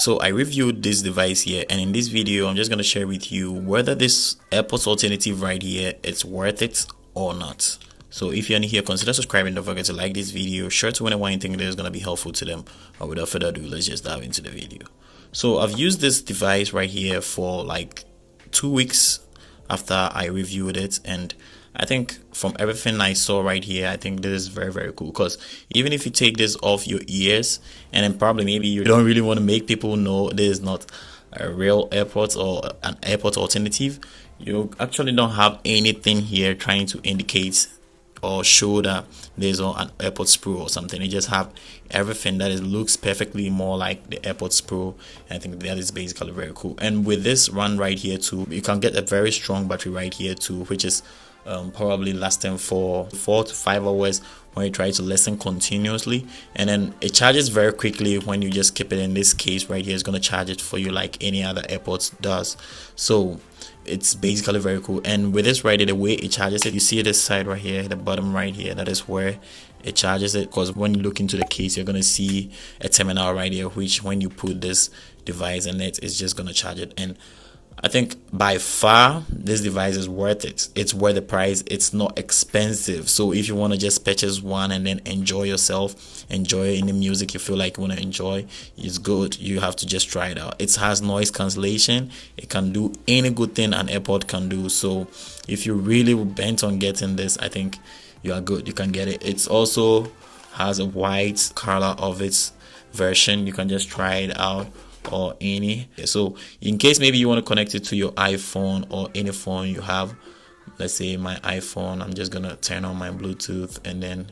So I reviewed this device here, and in this video I'm just going to share with you whether this AirPods alternative right here it's worth it or not. So if you're new here, consider subscribing. Don't forget to like this video, share to anyone you think that is going to be helpful to them. Or without further ado, let's just dive into the video. So I've used this device right here for like 2 weeks after I reviewed it, and I think from everything I saw right here, I think this is very cool, because even if you take this off your ears and then probably maybe you don't really want to make people know this is not a real AirPods or an AirPods alternative, you actually don't have anything here trying to indicate or show that there's an AirPods Pro or something. They just have everything that looks perfectly more like the AirPods Pro. And I think that is basically very cool. And with this run right here too, you can get a very strong battery right here too, which is probably lasting for 4 to 5 hours when you try to listen continuously, and then it charges very quickly when you just keep it in this case right here. It's going to charge it for you like any other AirPods does. So it's basically very cool. And with this right here, the way it charges it, you see this side right here, the bottom right here, that is where it charges it, because when you look into the case you're going to see a terminal right here, which when you put this device in it, it's just going to charge it. And I think by far this device is worth it. It's worth the price. It's not expensive. So if you want to just purchase one and then enjoy yourself, enjoy any music you feel like you want to enjoy, it's good. You have to just try it out. It has noise cancellation. It can do any good thing an AirPod can do. So if you're really bent on getting this, I think you are good. You can get it. It also has a white color of its version. You can just try it out, or any. So in case maybe you want to connect it to your iPhone or any phone you have, let's say my iPhone, I'm just gonna turn on my Bluetooth, and then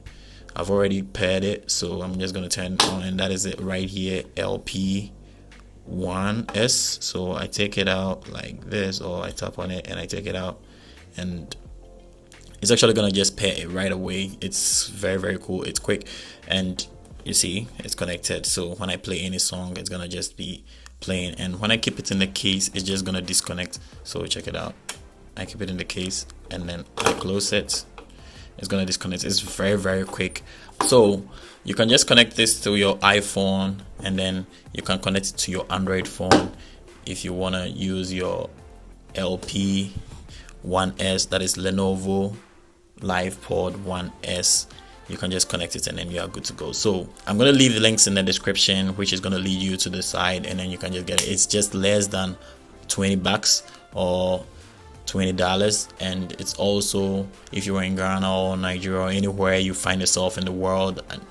I've already paired it, so I'm just gonna turn it on, and that is it right here, LP1S. So I take it out like this, or I tap on it and I take it out, and it's actually gonna just pair it right away. It's very cool. It's quick, and you see it's connected. So when I play any song, it's gonna just be playing, and when I keep it in the case, it's just gonna disconnect. So check it out. I keep it in the case and then I close it, it's gonna disconnect. It's very quick. So you can just connect this to your iPhone, and then you can connect it to your Android phone if you want to use your LP1S, that is Lenovo LP1S. You can just connect it and then you are good to go. So I'm going to leave the links in the description, which is going to lead you to the site, and then you can just get it. It's just less than $20 or $20, and it's also, if you're in Ghana or Nigeria or anywhere you find yourself in the world, and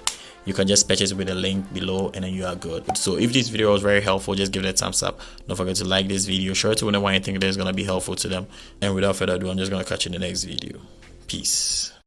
you can just purchase with the link below, and then you are good. So if this video was very helpful, just give it a thumbs up. Don't forget to like this video, share it to anyone you think that is going to be helpful to them, and without further ado, I'm just going to catch you in the next video. Peace.